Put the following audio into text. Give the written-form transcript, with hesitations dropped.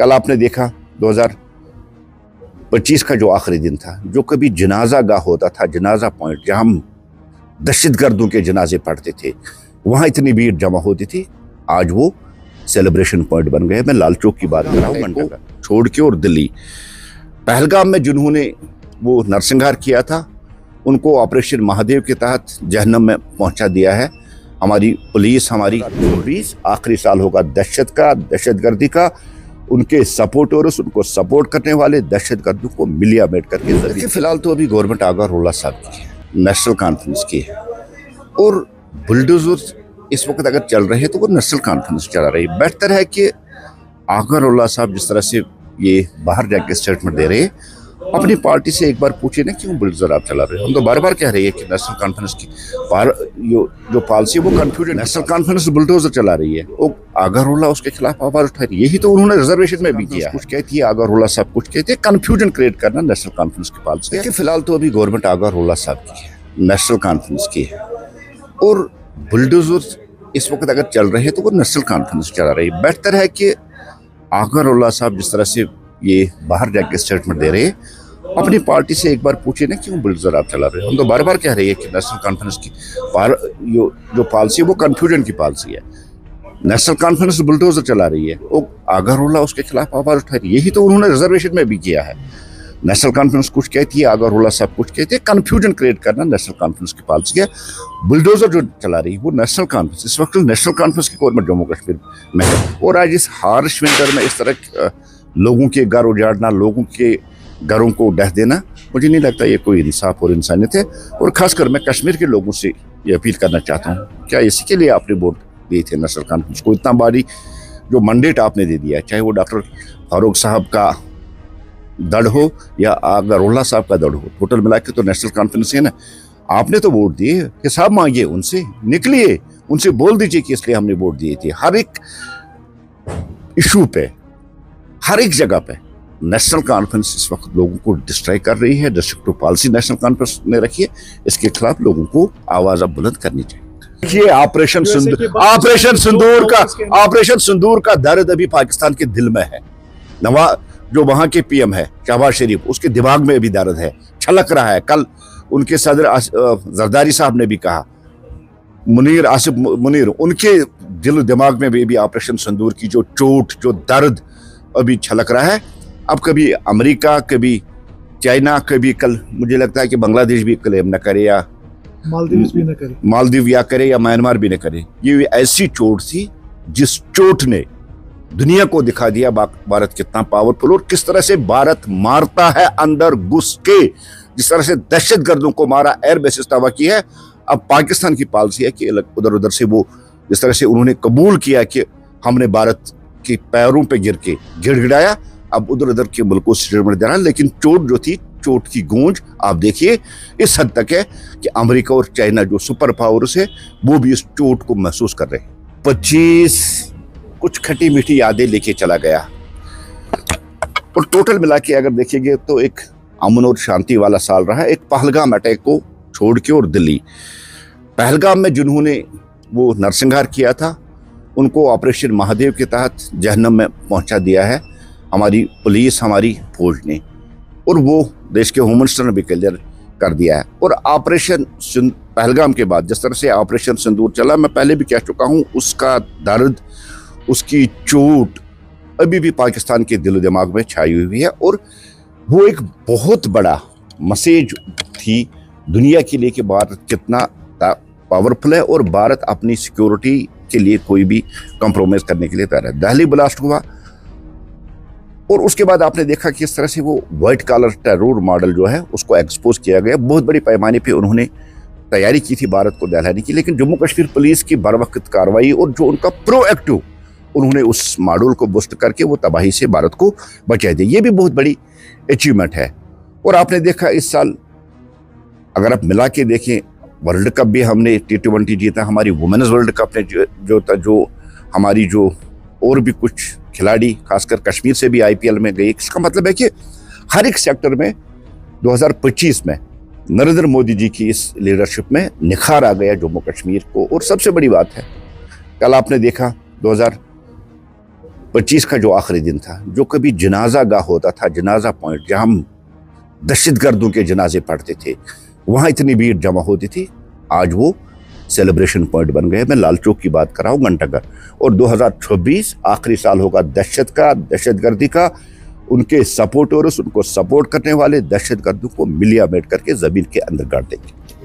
कल आपने देखा 2025 का जो आखिरी दिन था, जो कभी जनाजा गाह होता था, जनाजा पॉइंट जहां हम दहशतगर्दों के जनाजे पढ़ते थे, वहां इतनी भीड़ जमा होती थी। आज वो सेलिब्रेशन पॉइंट बन गए। मैं लाल चौक की बात कर रहा हूँ, घंटा छोड़ के। और दिल्ली पहलगाम में जिन्होंने वो नरसंहार किया था, उनको ऑपरेशन महादेव के तहत जहन्नम में पहुंचा दिया है हमारी पुलिस, हमारी पुलिस। आखिरी साल होगा दहशतगर्दी का। उनके सपोर्टर्स, उनको सपोर्ट करने वाले दहशतगर्दों को मिलिया मेडकर के जरिए। फिलहाल तो अभी गवर्नमेंट आगा रोला साहब की है, नेशनल कॉन्फ्रेंस की है, और बुलडोजर इस वक्त अगर चल रहे हैं तो वो नेशनल कॉन्फ्रेंस चला रही है। बेहतर है कि आगा रोला साहब जिस तरह से ये बाहर जाके स्टेटमेंट दे रहे हैं, अपनी पार्टी से एक बार पूछे ना, क्यों बुलडोजर आप चला रहे हो। हम तो बार बार कह रही है कि नेशनल कॉन्फ्रेंस की जो पॉलिसी वो कंफ्यूजन। नेशनल कॉन्फ्रेंस बुलडोजर चला रही है, वो आगा रोला उसके खिलाफ आवाज उठा रही है। यही तो उन्होंने रिजर्वेशन में भी किया। कुछ कहती है आगा रोला साहब, कुछ कहते हैं कंफ्यूजन क्रिएट करना नेशनल कॉन्फ्रेंस की पॉलिसी। लेकिन फिलहाल तो अभी गवर्नमेंट आगा रोला साहब की है, नेशनल कॉन्फ्रेंस की है, और बुलडोजर इस वक्त अगर चल रहे हैं तो वो नेशनल कॉन्फ्रेंस चला रही है। बेहतर है कि आगा रोला साहब जिस तरह से ये बाहर जाके स्टेटमेंट दे रहे हैं, अपनी पार्टी से एक बार पूछे ना, क्यों बुलडोजर आप चला रहे हो। हम तो बार बार कह रही है कि नेशनल कॉन्फ्रेंस की जो पॉलिसी है वो कंफ्यूजन की पॉलिसी है। नेशनल कॉन्फ्रेंस बुलडोजर चला रही है, वो आगा रोला उसके खिलाफ आवाज उठा रही है। यही तो उन्होंने रिजर्वेशन में भी किया है। नेशनल कॉन्फ्रेंस कुछ कहती है, आगा रोला साहब कुछ कहते हैं, कंफ्यूजन क्रिएट करना नेशनल कॉन्फ्रेंस की पॉलिसी है। बुलडोजर जो चला रही है वो नेशनल कॉन्फ्रेंस, इस वक्त नेशनल कॉन्फ्रेंस की गवर्नमेंट जम्मू कश्मीर में है। और आज इस हार्श विंटर में इस तरह लोगों के घर उजाड़ना, लोगों के घरों को ढह देना, मुझे नहीं लगता ये कोई इंसाफ और इंसानियत है। और खासकर मैं कश्मीर के लोगों से ये अपील करना चाहता हूँ, क्या इसी के लिए आपने वोट दिए थे नेशनल कॉन्फ्रेंस को। इतना बड़ी जो मैंडेट आपने दे दिया है, चाहे वो डॉक्टर फारूक साहब का दड़ हो या आगा रोला साहब का दड़ हो, टोटल मिला के तो नेशनल कॉन्फ्रेंस है ना। आपने तो वोट दिए, हिसाब मांगिए उनसे, निकलिए, उनसे बोल दीजिए कि इसलिए हमने वोट दिए थे। हर एक इशू पे, हर एक जगह पे नेशनल कॉन्फ्रेंस इस वक्त लोगों को डिस्ट्रॉय कर रही है। डिस्ट्रक्टिव पॉलिसी नेशनल कॉन्फ्रेंस ने रखी है, इसके खिलाफ लोगों को आवाज अब बुलंद करनी चाहिए। ये ऑपरेशन सिंदूर का दर्द अभी पाकिस्तान के दिल में है। जो वहां के पीएम है शहबाज शरीफ, उसके दिमाग में अभी दर्द है, छलक रहा है। कल उनके सदर जरदारी साहब ने भी कहा, आसिफ मुनीर, उनके दिल दिमाग में भी ऑपरेशन सिंदूर की जो चोट, जो दर्द अभी छलक रहा है। अब कभी अमेरिका, कभी चाइना, कभी कल मुझे लगता है कि बांग्लादेश भी क्लेम न करे, या मालदीव या करे, या म्यांमार भी न करे। ये ऐसी चोट थी जिस चोट ने दुनिया को दिखा दिया भारत कितना पावरफुल, और किस तरह से भारत मारता है अंदर घुस के। जिस तरह से दहशतगर्दों को मारा, एयर बेसिस तबाह की है। अब पाकिस्तान की पॉलिसी है कि उधर उधर से वो, जिस तरह से उन्होंने कबूल किया कि हमने भारत के पैरों पे गिर के गिड़गिड़ाया, अब उधर उधर के मुल्कों से स्टेटमेंट दे रहा है। लेकिन चोट जो थी, चोट की गूंज आप देखिए इस हद तक है कि अमेरिका और चाइना जो सुपर पावर्स है, वो भी इस चोट को महसूस कर रहे हैं। 25 कुछ खटी मीठी यादें लेके चला गया, और टोटल मिला के अगर देखेंगे तो एक अमन और शांति वाला साल रहा। एक पहलगाम अटैक को छोड़ के, और दिल्ली पहलगाम में जिन्होंने वो नरसंहार किया था, उनको ऑपरेशन महादेव के तहत जहन्नम में पहुंचा दिया है हमारी पुलिस, हमारी फौज ने, और वो देश के होम मिनिस्टर ने भी क्लियर कर दिया है। और ऑपरेशन पहलगाम के बाद जिस तरह से ऑपरेशन सिंदूर चला, मैं पहले भी कह चुका हूं, उसका दर्द, उसकी चोट अभी भी पाकिस्तान के दिल दिमाग में छाई हुई है। और वो एक बहुत बड़ा मैसेज थी दुनिया के लिए कि भारत कितना पावरफुल है, और भारत अपनी सिक्योरिटी के लिए कोई भी कॉम्प्रोमाइज करने के लिए तैयार है। दिल्ली ब्लास्ट हुआ, और उसके बाद आपने देखा कि इस तरह से वो व्हाइट कॉलर टेरर मॉडल जो है उसको एक्सपोज किया गया। बहुत बड़ी पैमाने पे उन्होंने तैयारी की थी भारत को दहलाने की, लेकिन जम्मू कश्मीर पुलिस की बरवक्त कार्रवाई और जो उनका प्रोएक्टिव, उन्होंने उस मॉडल को बुस्ट करके वो तबाही से भारत को बचा दिया। ये भी बहुत बड़ी अचीवमेंट है। और आपने देखा इस साल अगर आप मिला के देखें, वर्ल्ड कप भी हमने T20 जीता, हमारी वुमेन्स वर्ल्ड कप ने जो हमारी जो और भी कुछ खिलाड़ी खासकर कश्मीर से भी IPL में गए। इसका मतलब है कि हर एक सेक्टर में 2025 में नरेंद्र मोदी जी की इस लीडरशिप में निखार आ गया जम्मू कश्मीर को। और सबसे बड़ी बात है, कल आपने देखा 25 का जो आखिरी दिन था, जो कभी जनाजा गाह होता था, जनाजा पॉइंट जहां हम दहशतगर्दों के जनाजे पढ़ते थे, वहां इतनी भीड़ जमा होती थी, आज वो सेलिब्रेशन पॉइंट बन गए। मैं लाल चौक की बात कर रहा हूँ, घंटाघर। और 2026 आखिरी साल होगा दहशतगर्दी का। उनके सपोर्टर्स, उनको सपोर्ट करने वाले दहशतगर्दों को मिलिया मेट करके जमीन के अंदर गाड़ देंगे।